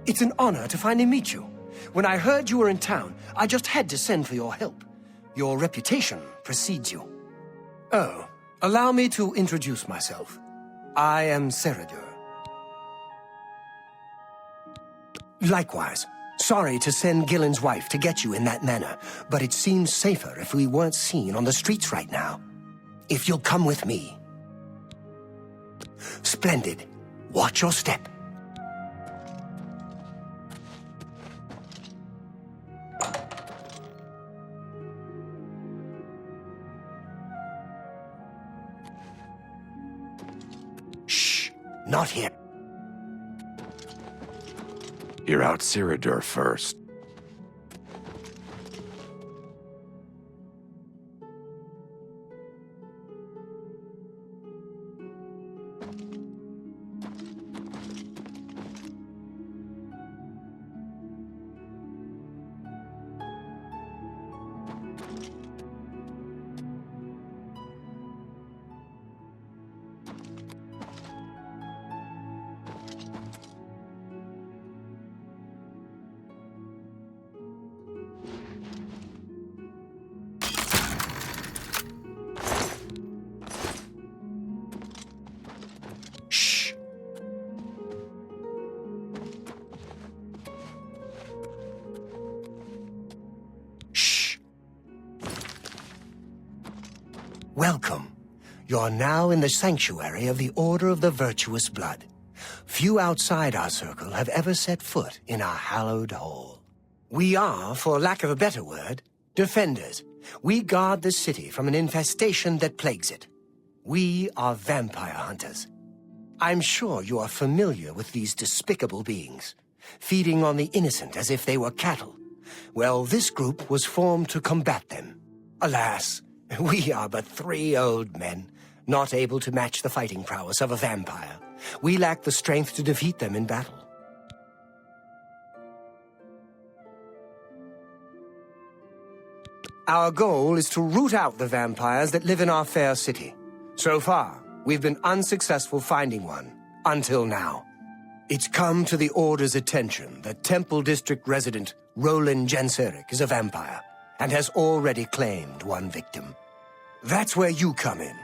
It's an honor to finally meet you. When I heard you were in town, I just had to send for your help. Your reputation precedes you. Oh, allow me to introduce myself. I am Ceradur. Likewise. Sorry to send Gillen's wife to get you in that manner, but it seems safer if we weren't seen on the streets right now. If you'll come with me. Splendid. Watch your step. Shh. Not here. You're out Ceradur first. Welcome. You're now in the sanctuary of the Order of the Virtuous Blood. Few outside our circle have ever set foot in our hallowed hall. We are, for lack of a better word, defenders. We guard the city from an infestation that plagues it. We are vampire hunters. I'm sure you are familiar with these despicable beings, feeding on the innocent as if they were cattle. Well, this group was formed to combat them. Alas, we are but 3 old men, not able to match the fighting prowess of a vampire. We lack the strength to defeat them in battle. Our goal is to root out the vampires that live in our fair city. So far, we've been unsuccessful finding one, until now. It's come to the Order's attention that Temple District resident Roland Genseric is a vampire, and has already claimed one victim. That's where you come in.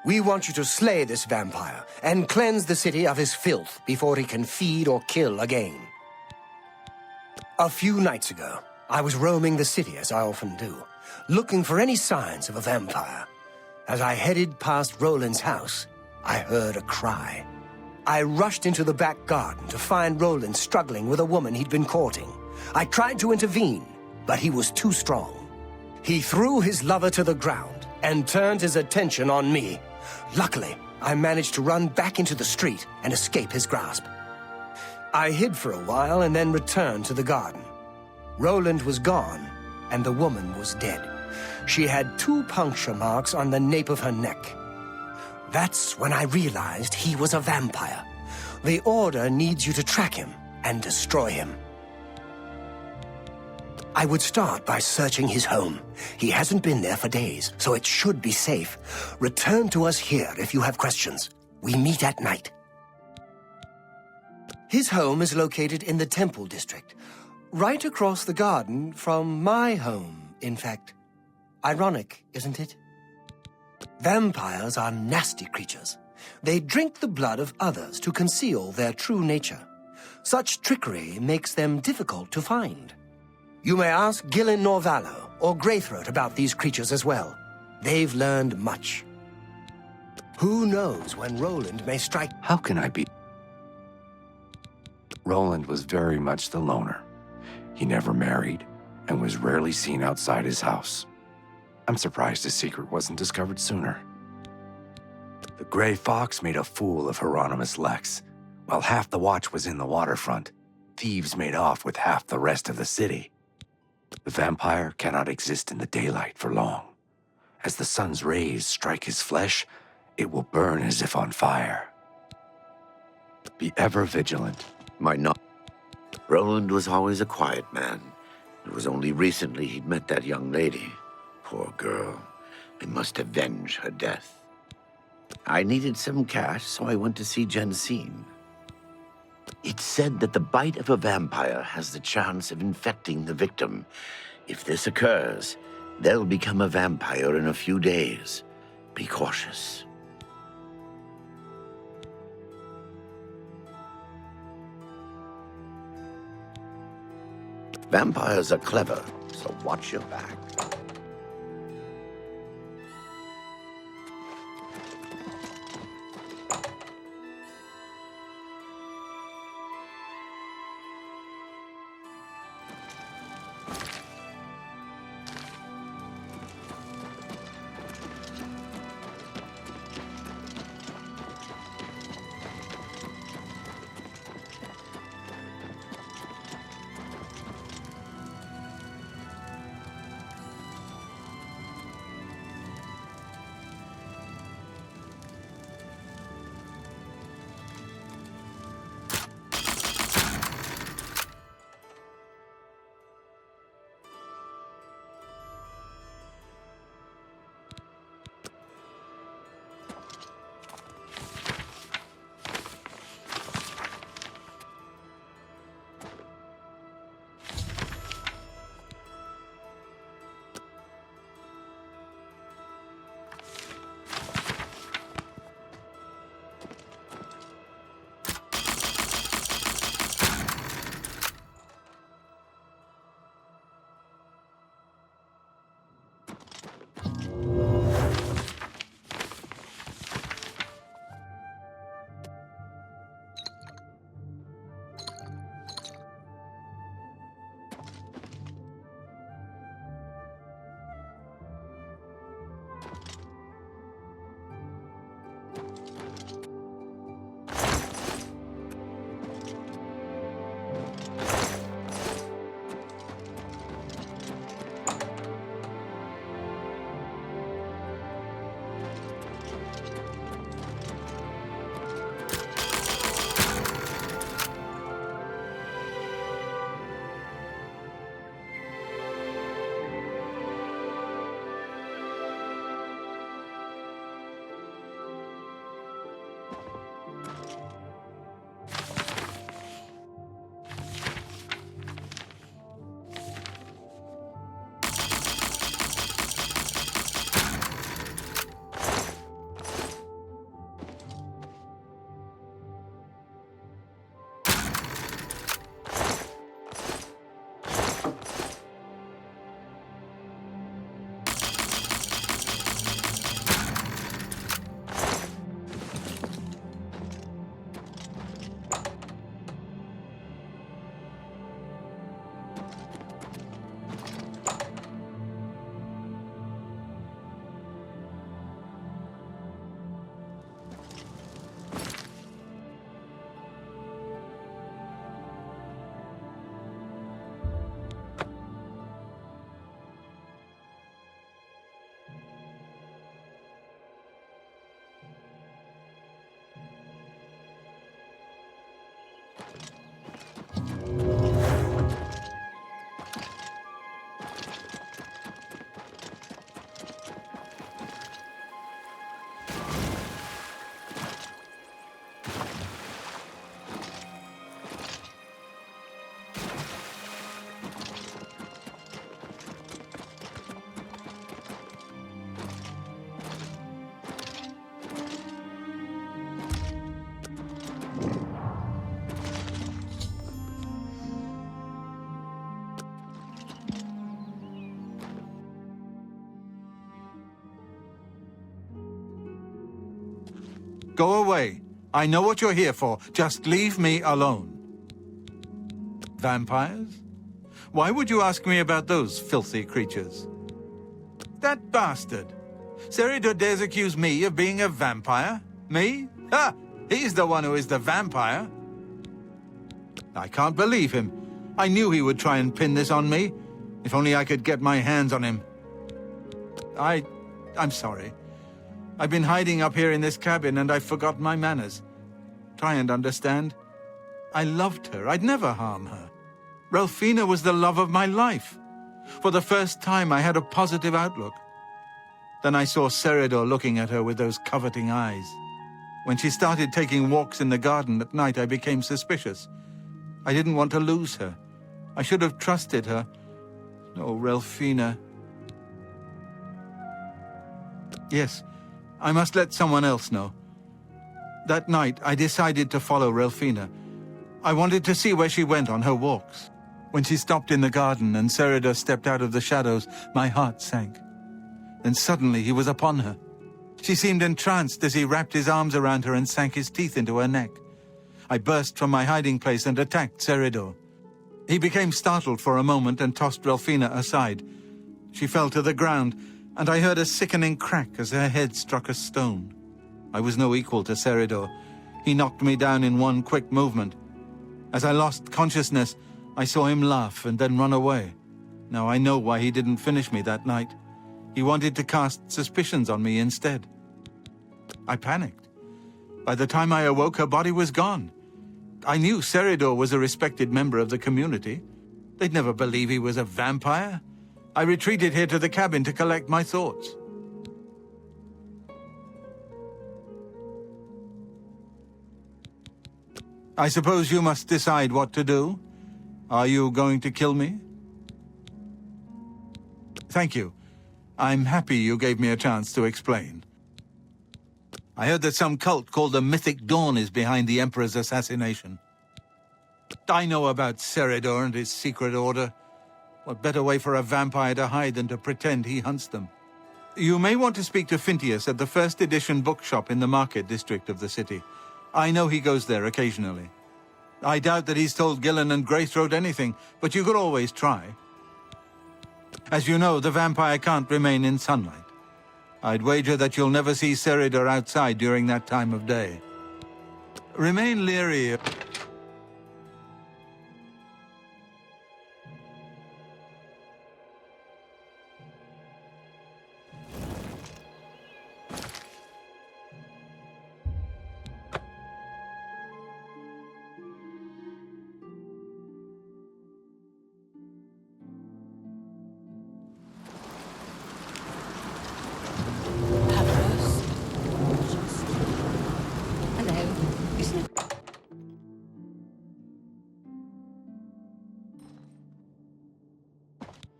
We want you to slay this vampire and cleanse the city of his filth before he can feed or kill again. A few nights ago, I was roaming the city as I often do, looking for any signs of a vampire. As I headed past Roland's house, I heard a cry. I rushed into the back garden to find Roland struggling with a woman he'd been courting. I tried to intervene, but he was too strong. He threw his lover to the ground and turned his attention on me. Luckily, I managed to run back into the street and escape his grasp. I hid for a while and then returned to the garden. Roland was gone, and the woman was dead. She had 2 puncture marks on the nape of her neck. That's when I realized he was a vampire. The Order needs you to track him and destroy him. I would start by searching his home. He hasn't been there for days, so it should be safe. Return to us here if you have questions. We meet at night. His home is located in the Temple District, right across the garden from my home, in fact. Ironic, isn't it? Vampires are nasty creatures. They drink the blood of others to conceal their true nature. Such trickery makes them difficult to find. You may ask Gillen Norvallo or Greythroat about these creatures as well. They've learned much. Who knows when Roland may strike? How can I be? Roland was very much the loner. He never married and was rarely seen outside his house. I'm surprised his secret wasn't discovered sooner. The Grey Fox made a fool of Hieronymus Lex. While half the watch was in the waterfront, thieves made off with half the rest of the city. The vampire cannot exist in the daylight for long. As the sun's rays strike his flesh, it will burn as if on fire. Be ever vigilant. Might not. Roland was always a quiet man. It was only recently he'd met that young lady. Poor girl. I must avenge her death. I needed some cash, so I went to see Jensine. It's said that the bite of a vampire has the chance of infecting the victim. If this occurs, they'll become a vampire in a few days. Be cautious. Vampires are clever, so watch your back. Go away. I know what you're here for. Just leave me alone. Vampires? Why would you ask me about those filthy creatures? That bastard! Seridor dares accuse me of being a vampire? Me? Ha! He's the one who is the vampire. I can't believe him. I knew he would try and pin this on me. If only I could get my hands on him. I'm sorry. I've been hiding up here in this cabin and I've forgotten my manners. Try and understand. I loved her. I'd never harm her. Ralphina was the love of my life. For the first time, I had a positive outlook. Then I saw Seridor looking at her with those coveting eyes. When she started taking walks in the garden at night, I became suspicious. I didn't want to lose her. I should have trusted her. Oh, Ralphina. Yes, I must let someone else know. That night, I decided to follow Ralphina. I wanted to see where she went on her walks. When she stopped in the garden and Seridor stepped out of the shadows, my heart sank. Then suddenly he was upon her. She seemed entranced as he wrapped his arms around her and sank his teeth into her neck. I burst from my hiding place and attacked Seridor. He became startled for a moment and tossed Ralphina aside. She fell to the ground, and I heard a sickening crack as her head struck a stone. I was no equal to Seridor. He knocked me down in one quick movement. As I lost consciousness, I saw him laugh and then run away. Now I know why he didn't finish me that night. He wanted to cast suspicions on me instead. I panicked. By the time I awoke, her body was gone. I knew Seridor was a respected member of the community. They'd never believe he was a vampire. I retreated here to the cabin to collect my thoughts. I suppose you must decide what to do. Are you going to kill me? Thank you. I'm happy you gave me a chance to explain. I heard that some cult called the Mythic Dawn is behind the Emperor's assassination. I know about Seridor and his secret order. What better way for a vampire to hide than to pretend he hunts them? You may want to speak to Phintius at the first edition bookshop in the market district of the city. I know he goes there occasionally. I doubt that he's told Gillen and Greythroat anything, but you could always try. As you know, the vampire can't remain in sunlight. I'd wager that you'll never see Seridor outside during that time of day. Remain leery.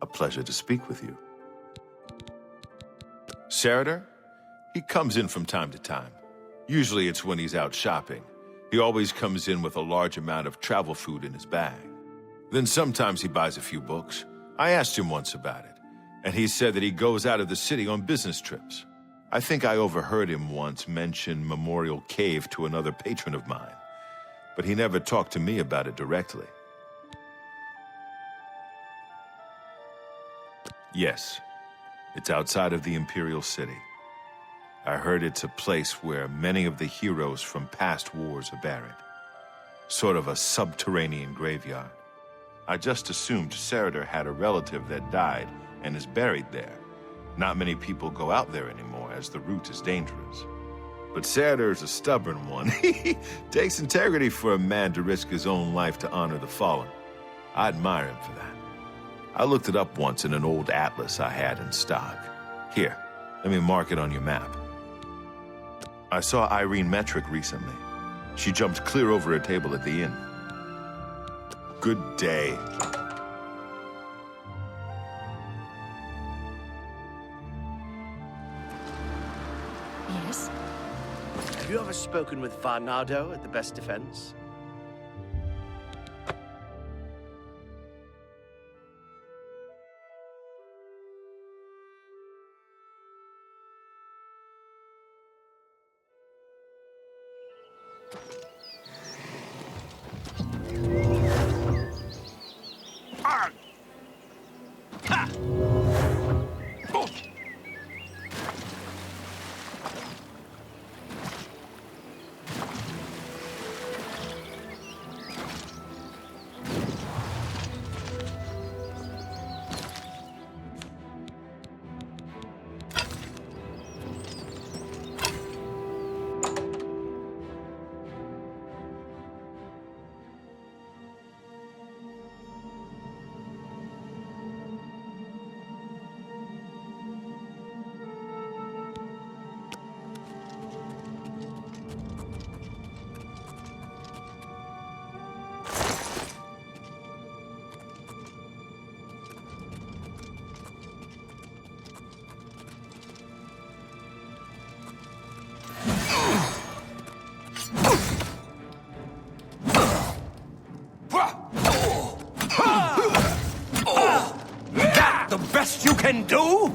A pleasure to speak with you. Seridor? He comes in from time to time. Usually it's when he's out shopping. He always comes in with a large amount of travel food in his bag. Then sometimes he buys a few books. I asked him once about it, and he said that he goes out of the city on business trips. I think I overheard him once mention Memorial Cave to another patron of mine, but he never talked to me about it directly. Yes, it's outside of the Imperial City. I heard it's a place where many of the heroes from past wars are buried. Sort of a subterranean graveyard. I just assumed Seridor had a relative that died and is buried there. Not many people go out there anymore, as the route is dangerous. But Seridor's a stubborn one. Takes integrity for a man to risk his own life to honor the fallen. I admire him for that. I looked it up once in an old atlas I had in stock. Here, let me mark it on your map. I saw Irene Metric recently. She jumped clear over a table at the inn. Good day. Yes? Have you ever spoken with Varnado at the Best Defense? can do?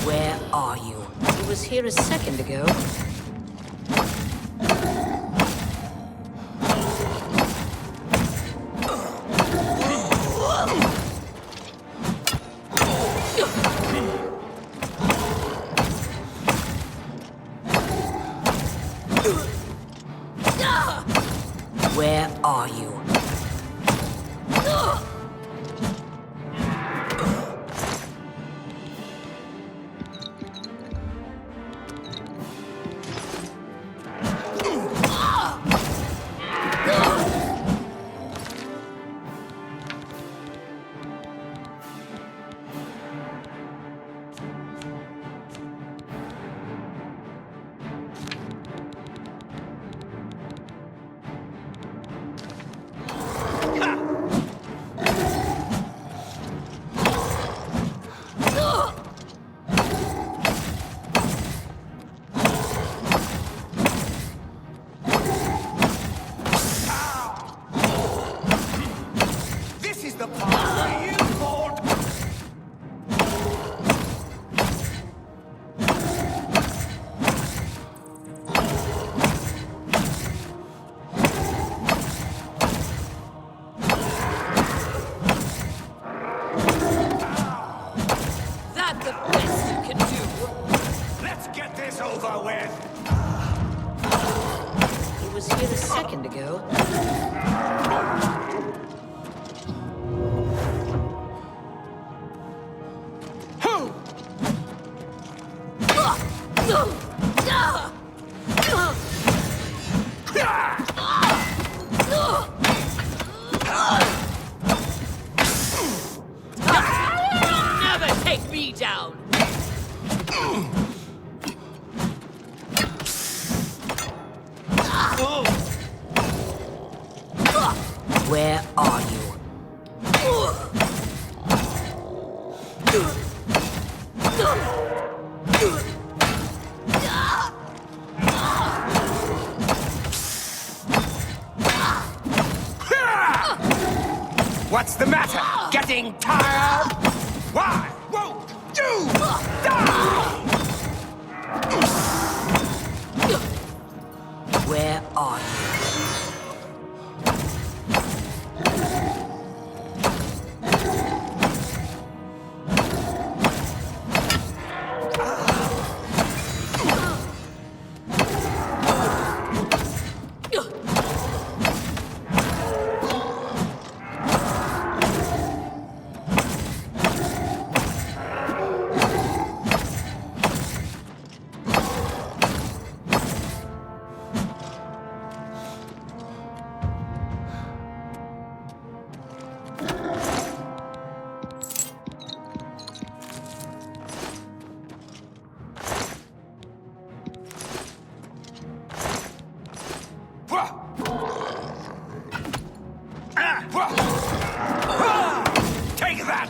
Where are you? He was here a second ago. Where are you? This is the part where you fall. That the best you can do? Let's get this over with. He was here a second ago. Never take me down! Where are you? What's the matter? Getting tired? Why won't you die? Where are you? Take that!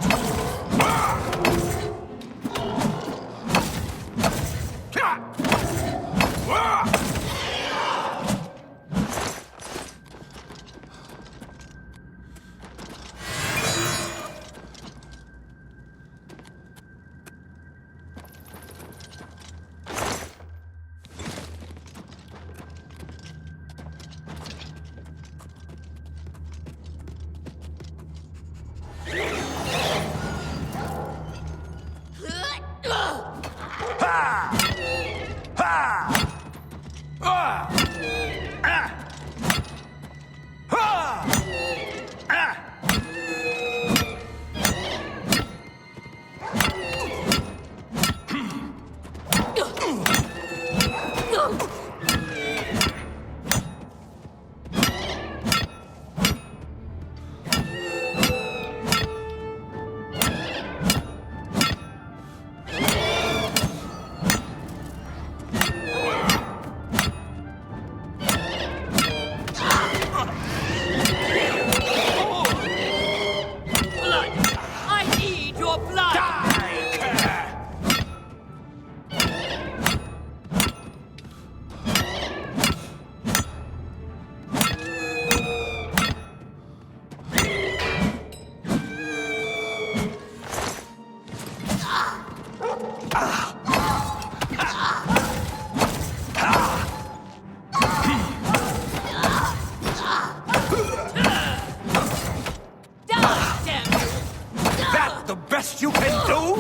best you can do?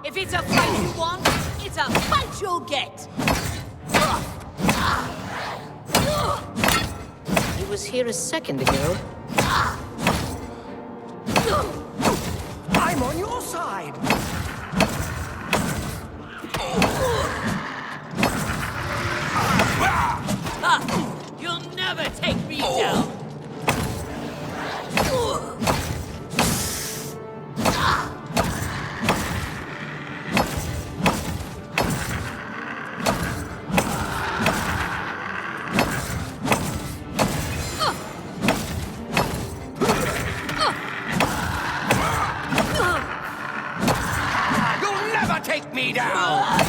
If it's a fight you want, it's a fight you'll get. He was here a second ago. I'm on your side. You'll never take me down. You'll never take me down.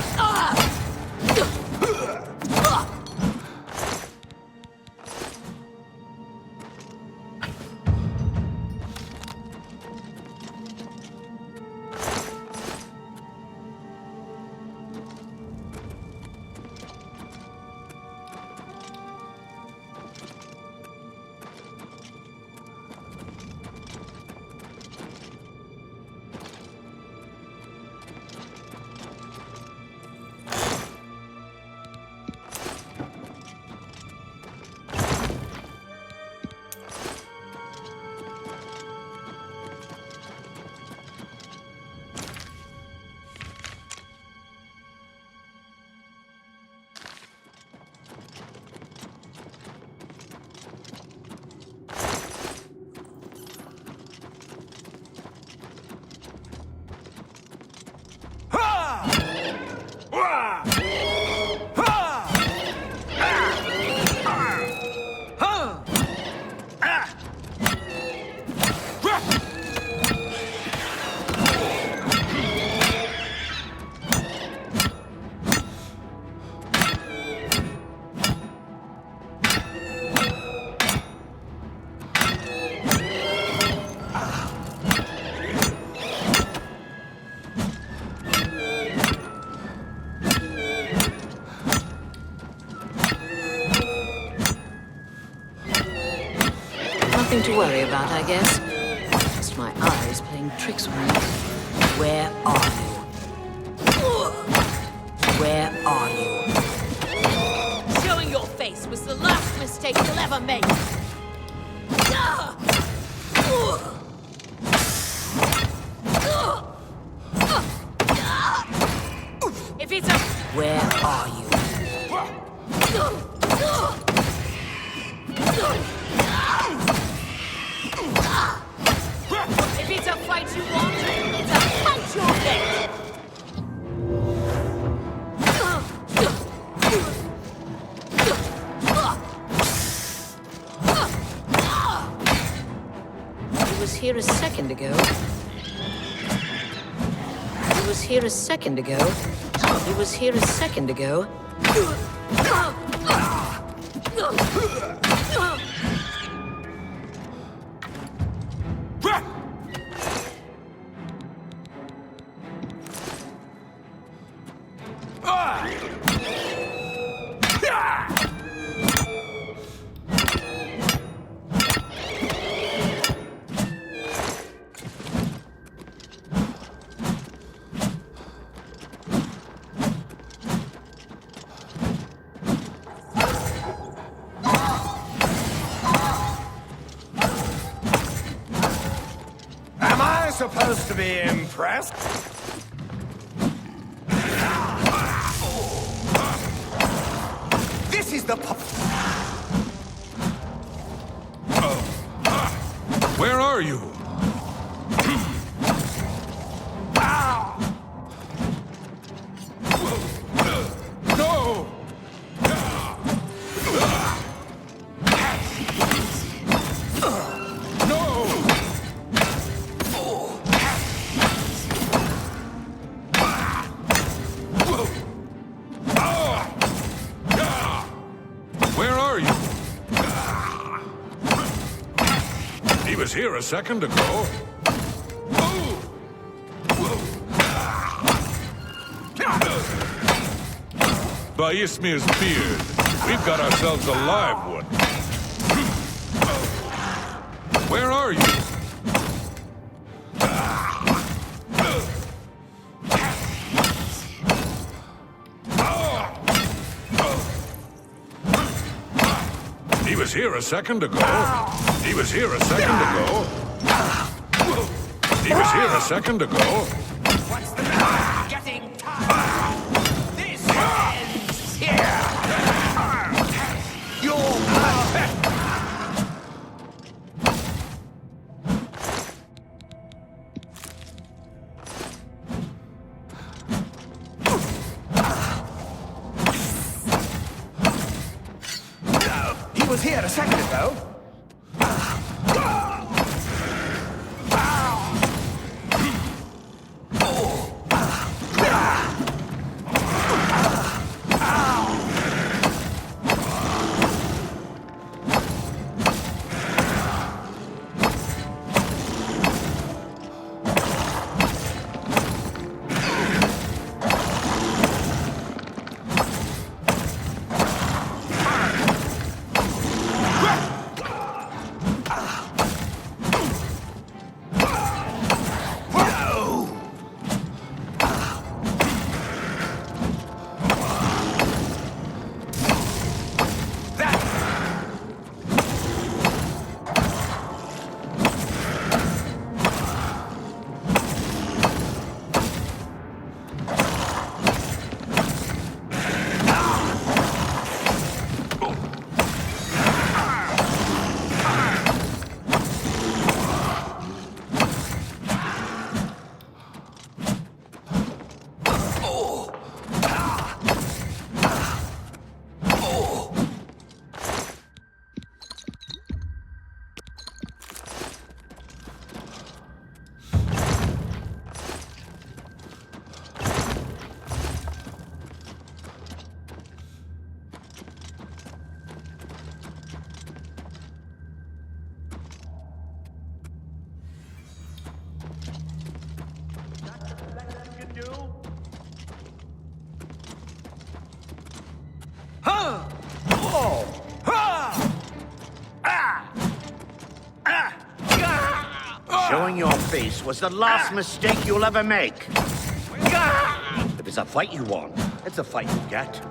Nothing to worry about, I guess. Just my eyes playing tricks on me. Where are you? Where are you? Showing your face was the last mistake you'll ever make. If it's a... Where are you? If it's a fight you want, it's a fight you'll get. He was here a second ago. He was here a second ago. He was here a second ago. Am I supposed to be impressed? This is the... Where are you? No! Where are you? He was here a second ago. By Ismir's beard, we've got ourselves a live one. Where are you? here a second ago. He was here a second ago. He was here a second ago. What's the matter? Getting tired. This ends here. You're perfect. He was here a second ago. Showing your face was the last mistake you'll ever make. If it's a fight you want, it's a fight you get.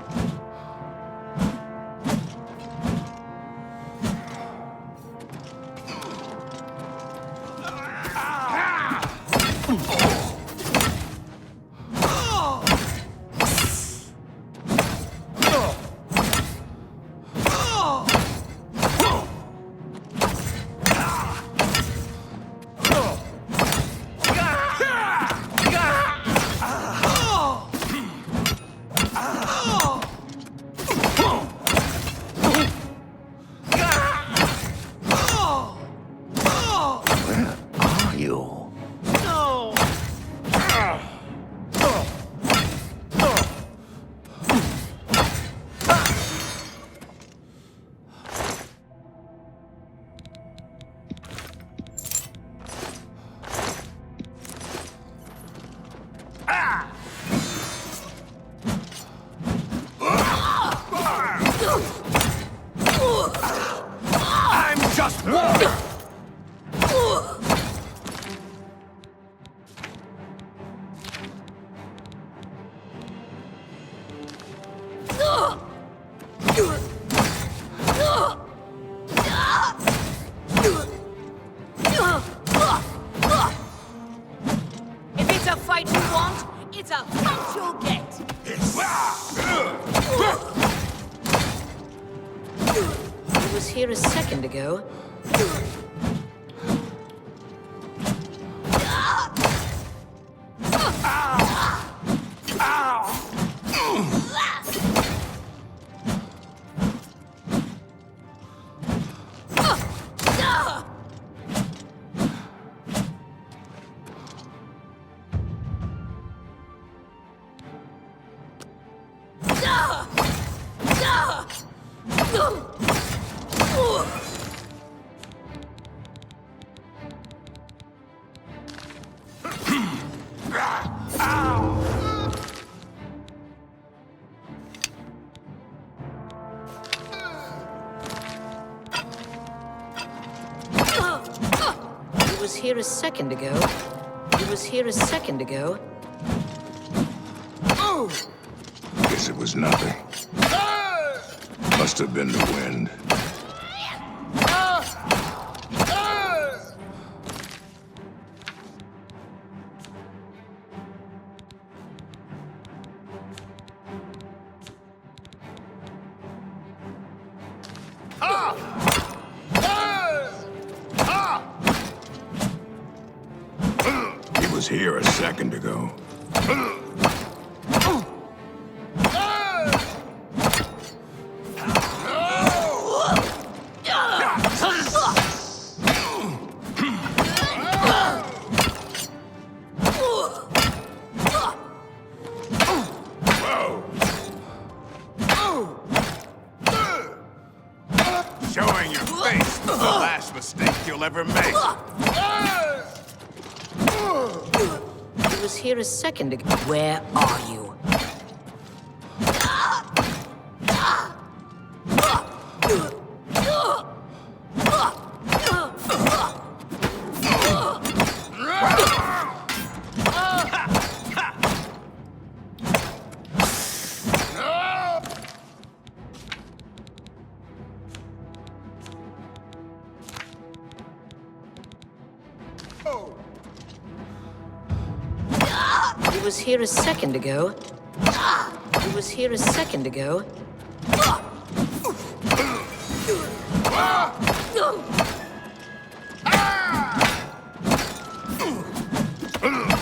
If it's a fight you want, it's a fight you'll get. He was here a second ago. He was here a second ago. He was here a second ago. Guess it was nothing. Must have been the wind. was here a second ago. Showing your face is the last mistake you'll ever make. He was here a second ago. Where are you? He was here a second ago. He was here a second ago.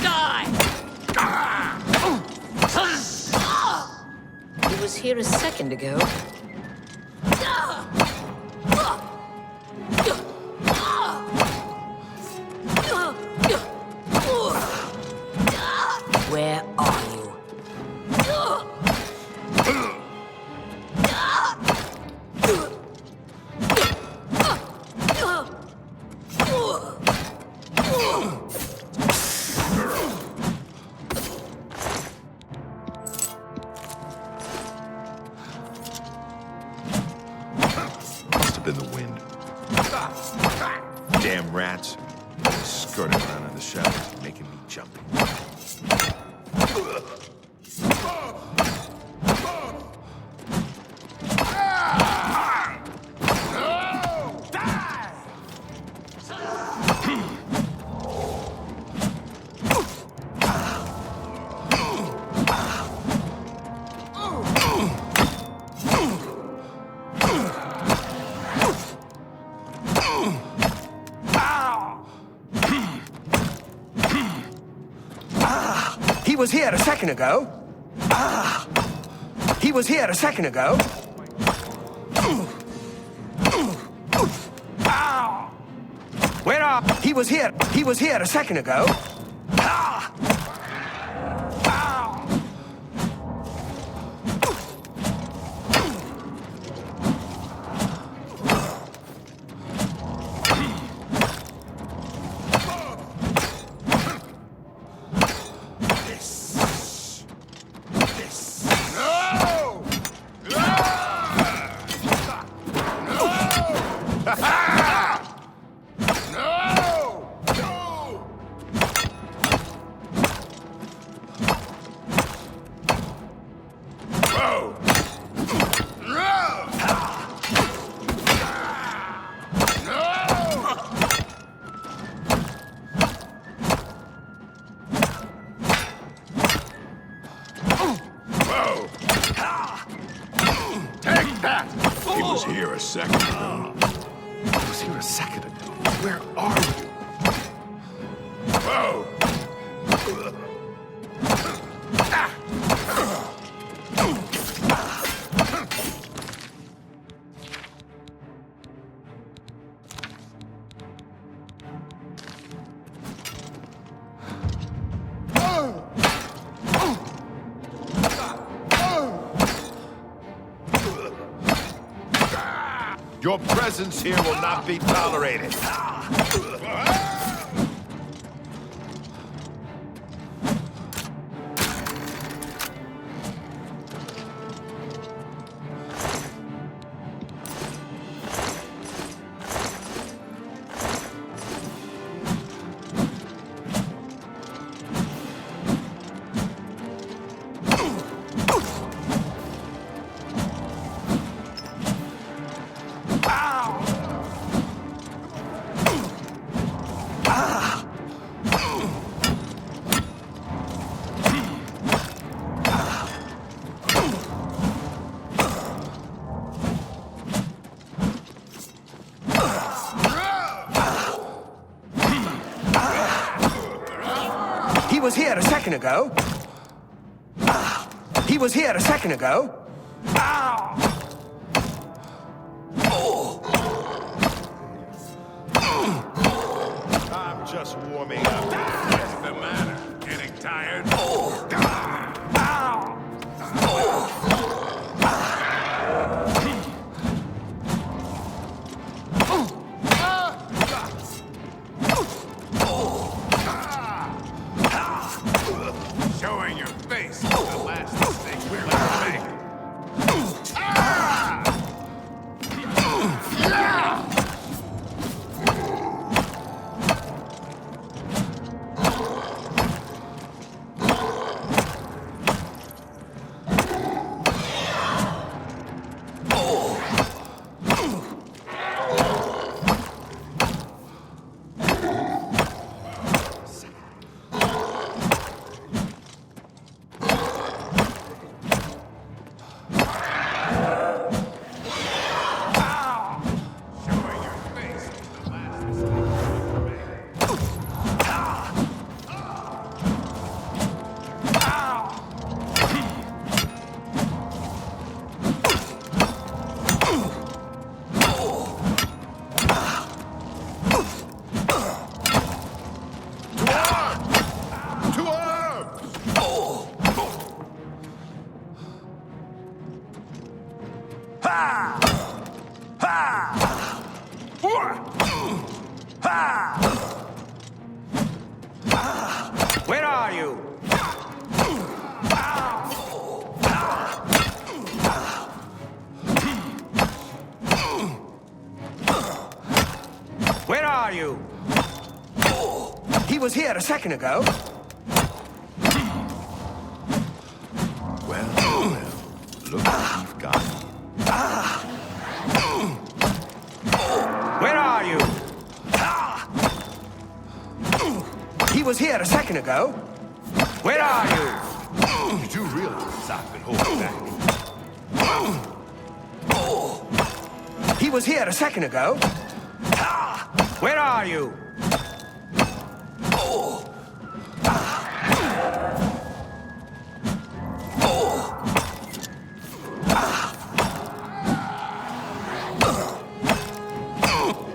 Die! He was here a second ago. Where are you? Must have been the wind. Damn rats. Skirting around in the shadows, making me jumpy. He was here a second ago. He was here a second ago. Where are... He was here a second ago. He was here a second ago. I was here a second ago. Where are you? Whoa! Your presence here will not be tolerated. was here a second ago. He was here a second ago. I'm just warming up. What's the matter? Getting tired? Showing your face is the last mistake we're gonna make. Where are you? Where are you? He was here a second ago. Well, look what we've got. Where are you? He was here a second ago. Where are you? You do realize I've been holding back. He was here a second ago. Where are you?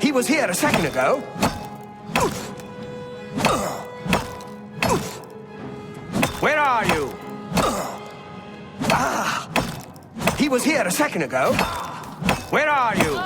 He was here a second ago. Where are you? He was here a second ago. Where are you?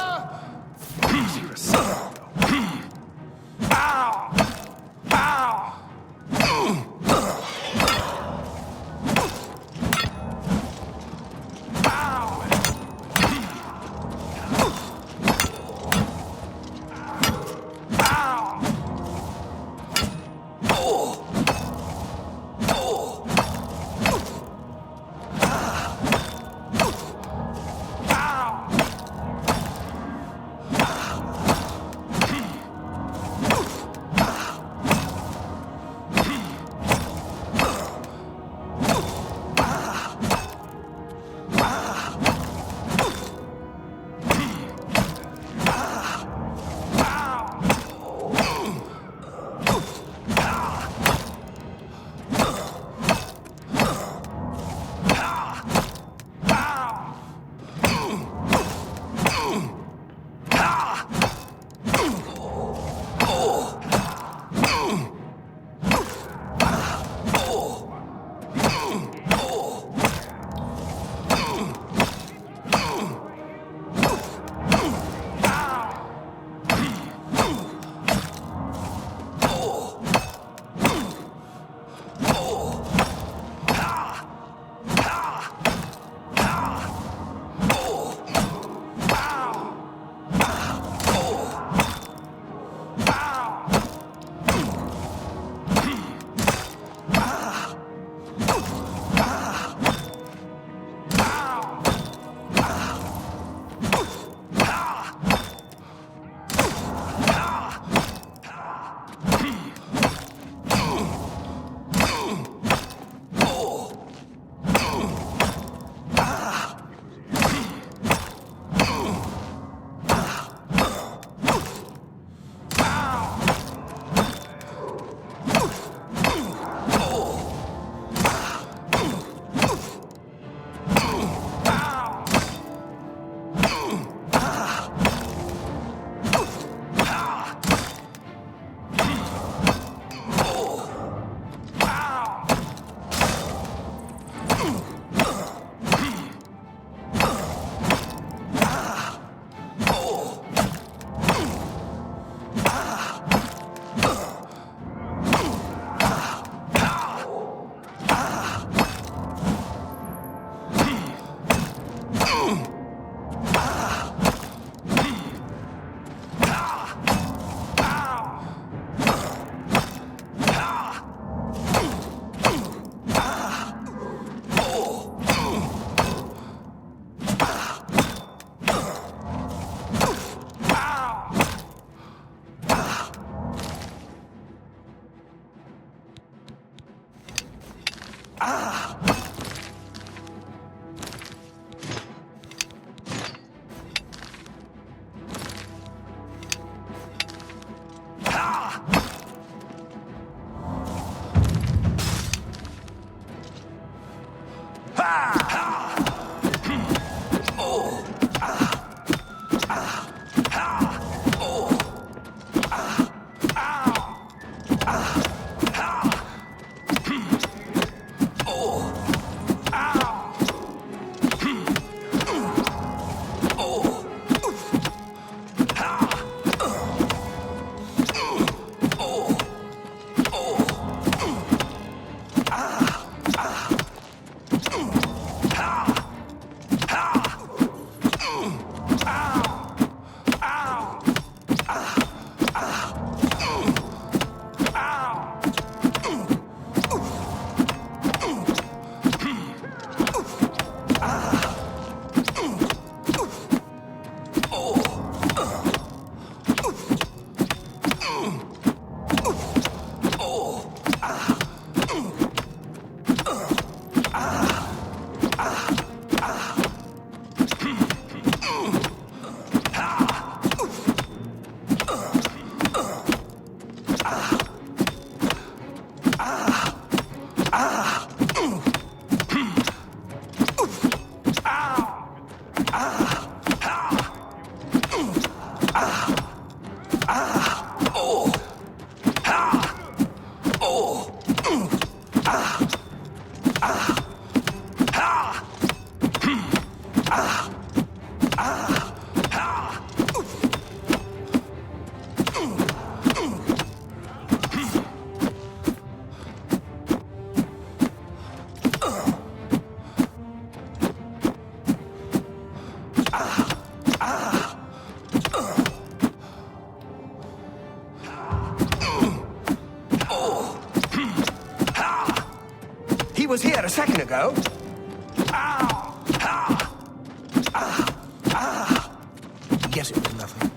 He was here a second ago. Guess it was nothing.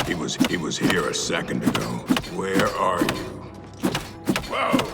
He was here a second ago. Where are you? Whoa!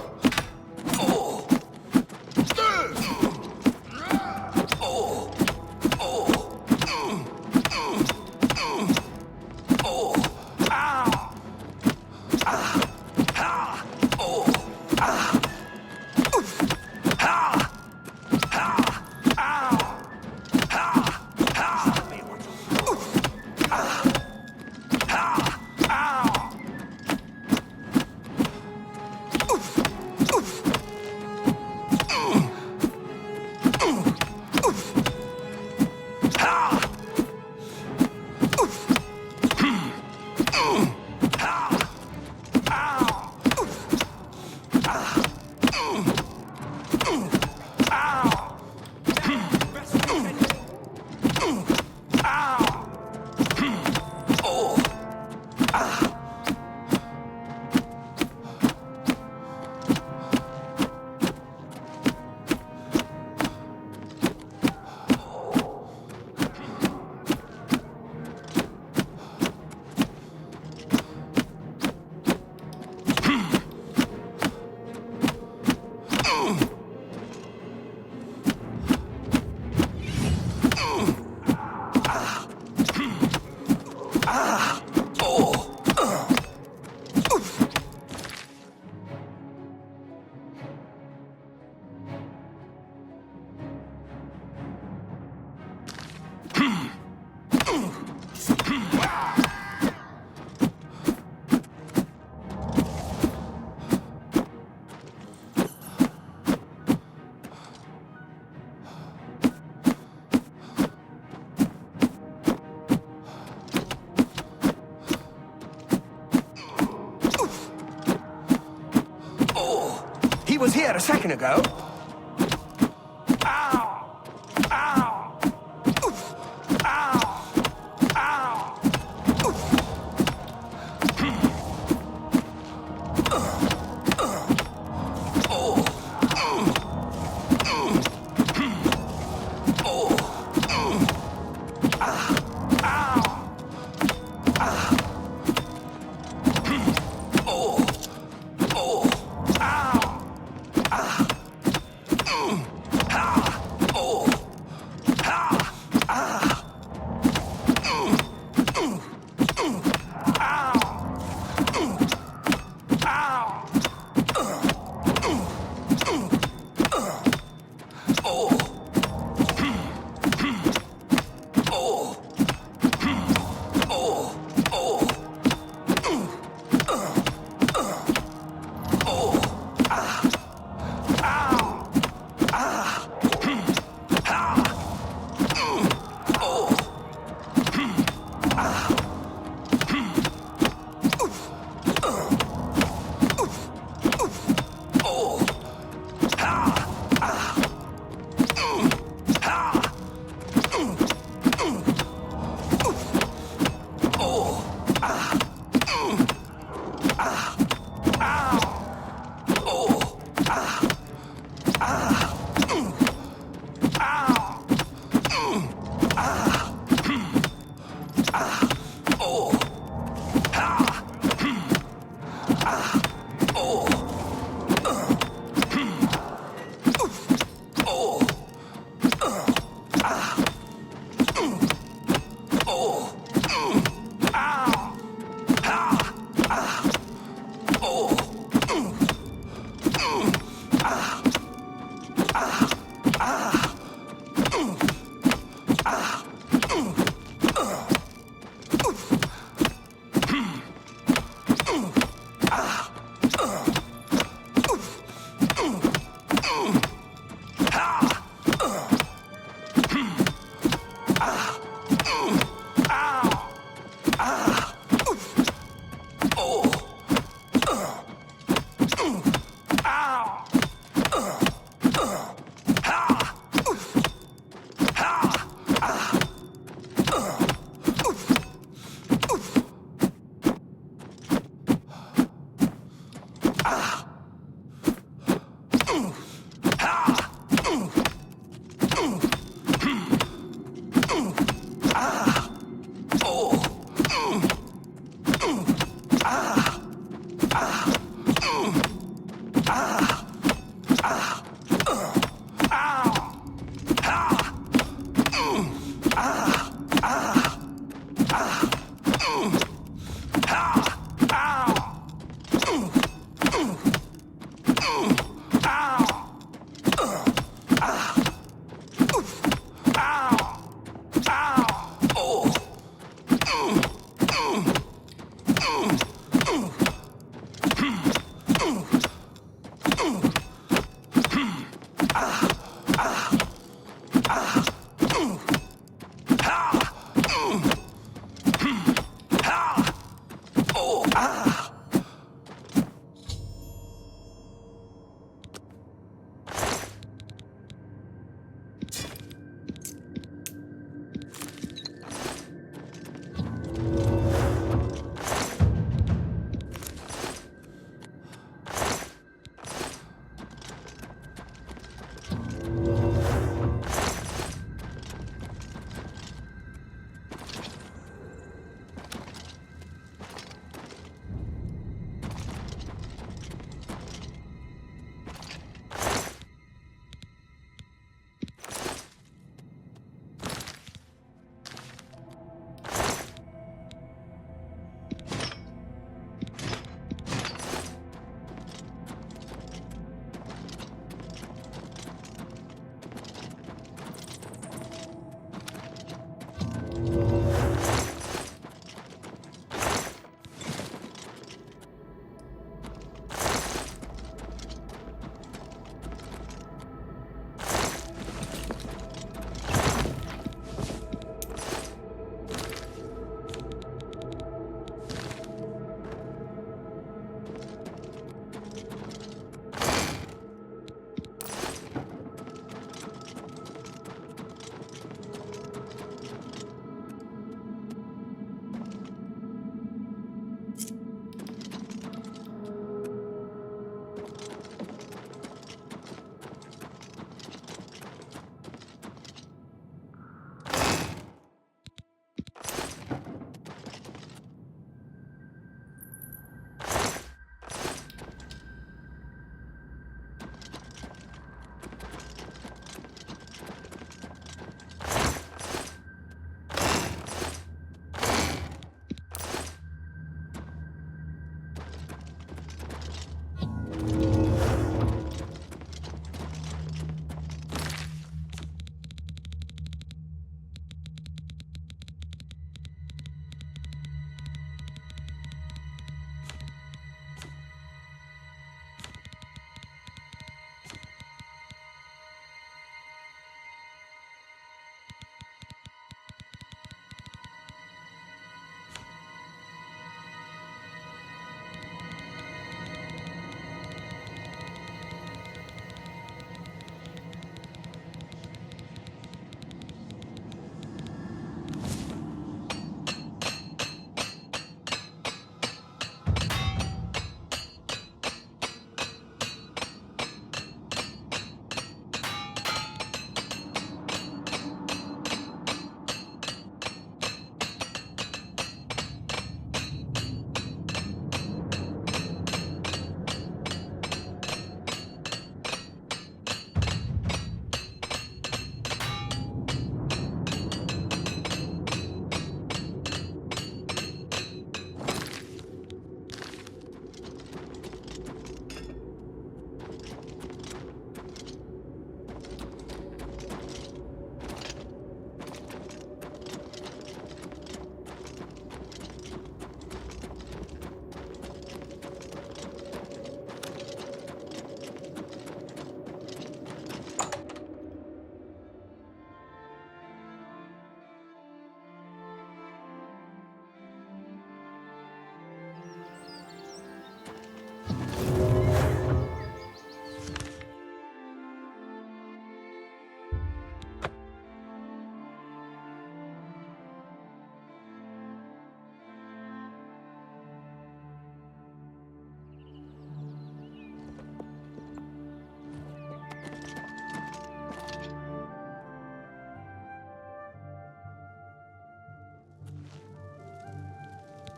He was here a second ago.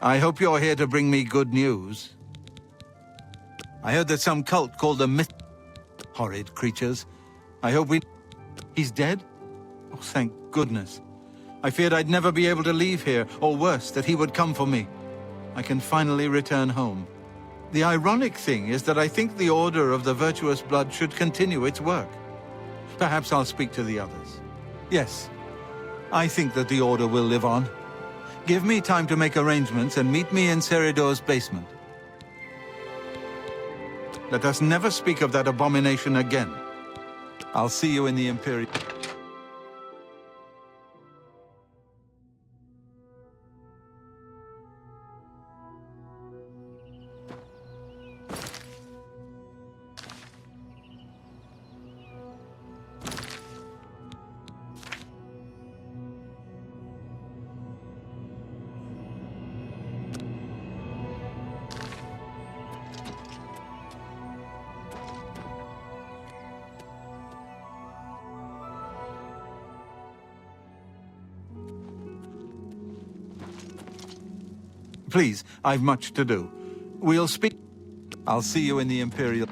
I hope you're here to bring me good news. I heard that some cult called the Myth... Horrid creatures. I hope we... He's dead? Oh, thank goodness. I feared I'd never be able to leave here, or worse, that he would come for me. I can finally return home. The ironic thing is that I think the Order of the Virtuous Blood should continue its work. Perhaps I'll speak to the others. Yes, I think that the Order will live on. Give me time to make arrangements and meet me in Seridor's basement. Let us never speak of that abomination again. I'll see you in the Imperial... Please, I've much to do. We'll speak... I'll see you in the Imperial...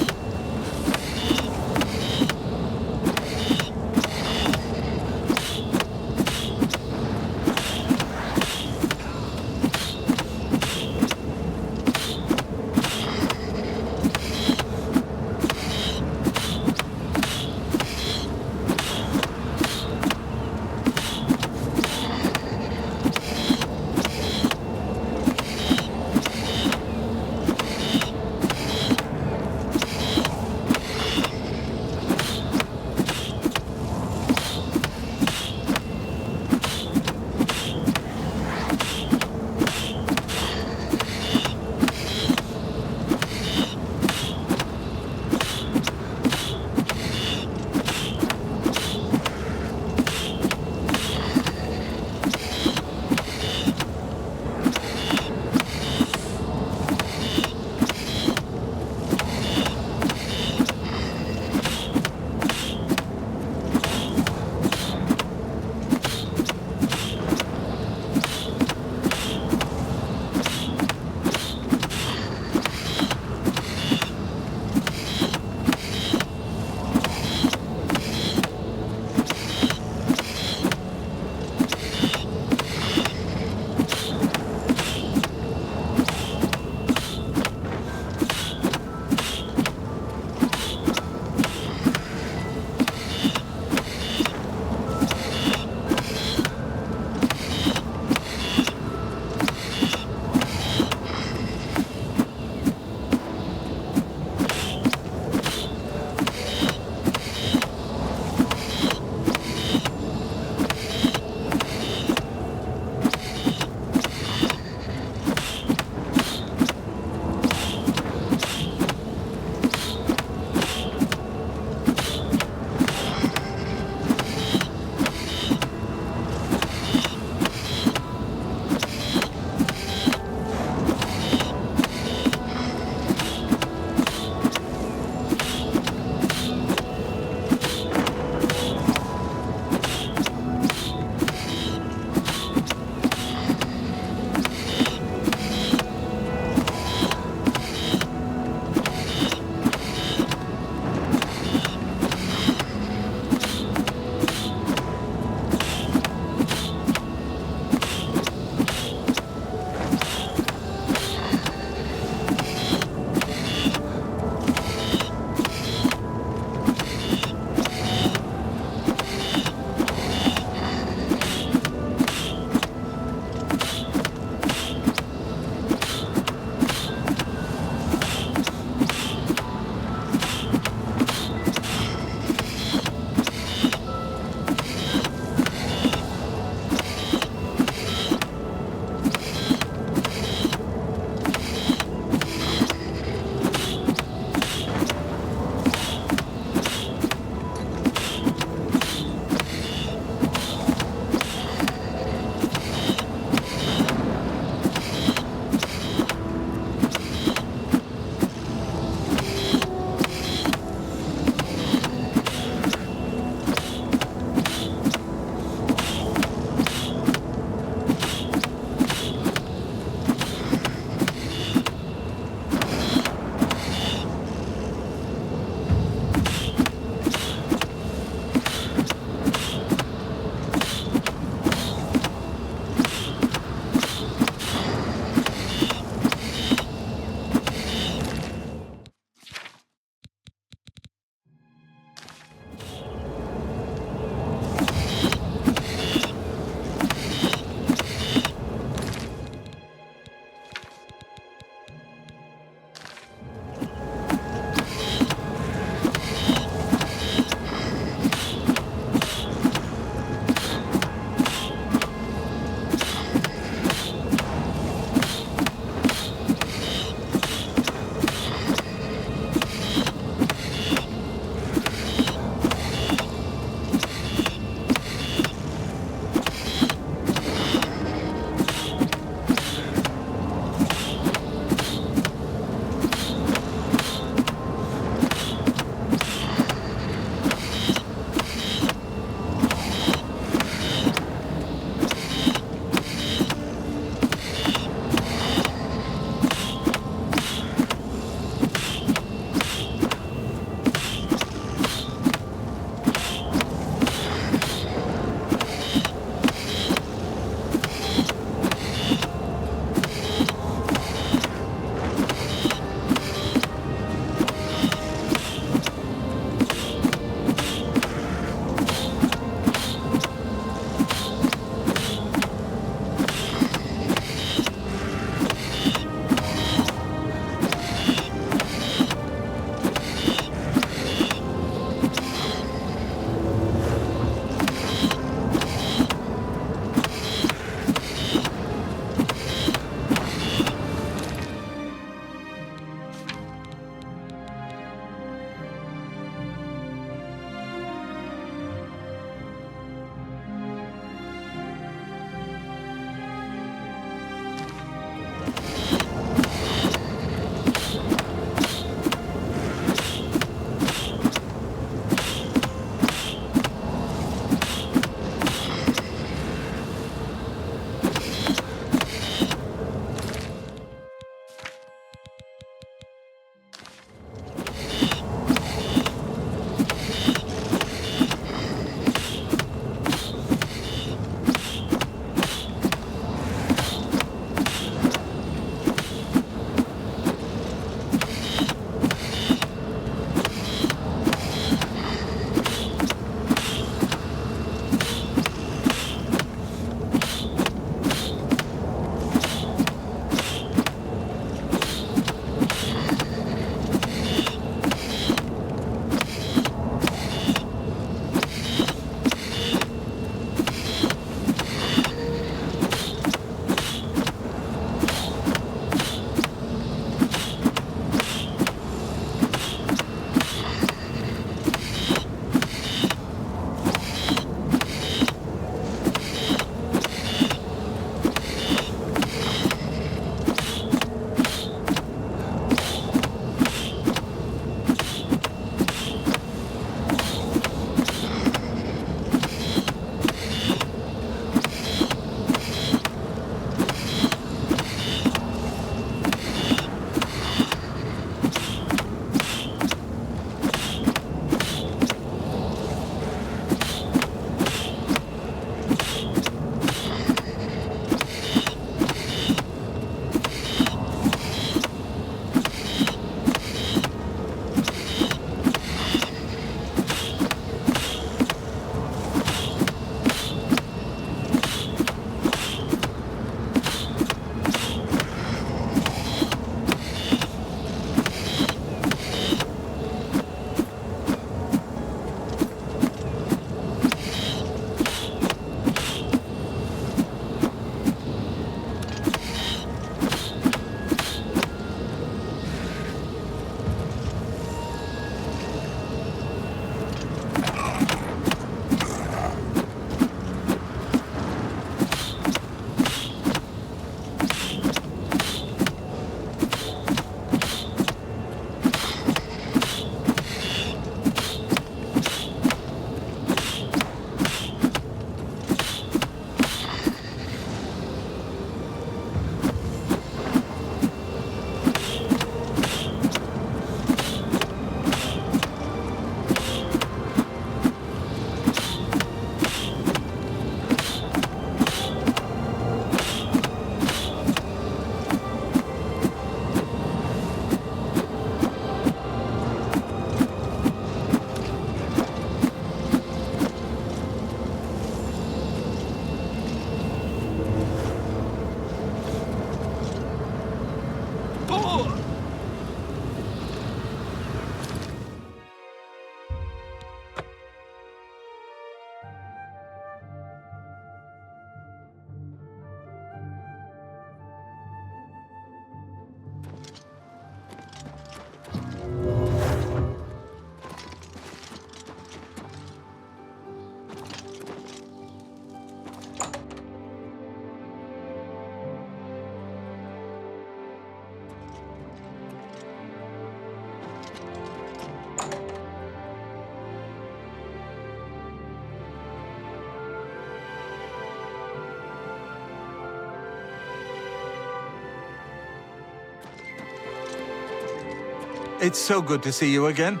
It's so good to see you again.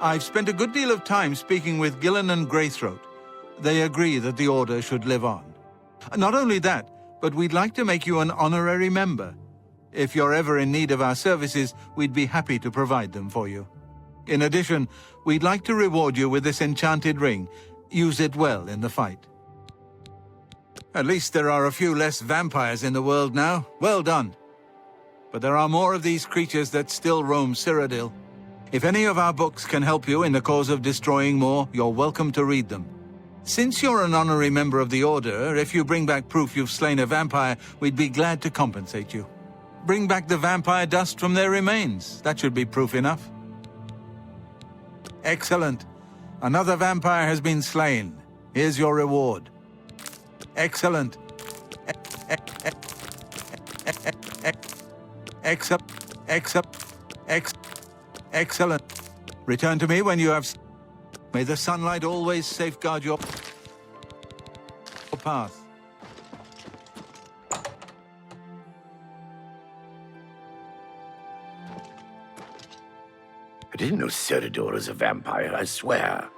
I've spent a good deal of time speaking with Gillen and Greythroat. They agree that the Order should live on. Not only that, but we'd like to make you an honorary member. If you're ever in need of our services, we'd be happy to provide them for you. In addition, we'd like to reward you with this enchanted ring. Use it well in the fight. At least there are a few less vampires in the world now. Well done. But there are more of these creatures that still roam Cyrodiil. If any of our books can help you in the cause of destroying more, you're welcome to read them. Since you're an honorary member of the Order, if you bring back proof you've slain a vampire, we'd be glad to compensate you. Bring back the vampire dust from their remains. That should be proof enough. Excellent. Another vampire has been slain. Here's your reward. Excellent. Excellent. Return to me when you have... May the sunlight always safeguard your path. I didn't know Cyrodiil was a vampire, I swear.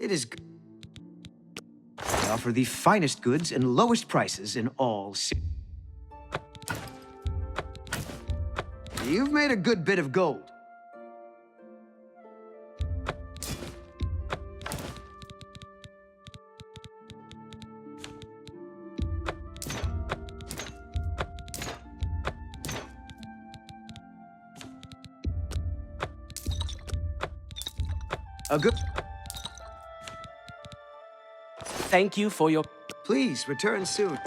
It is good. They offer the finest goods and lowest prices in all cities. You've made a good bit of gold. A good... Thank you for your... Please, return soon.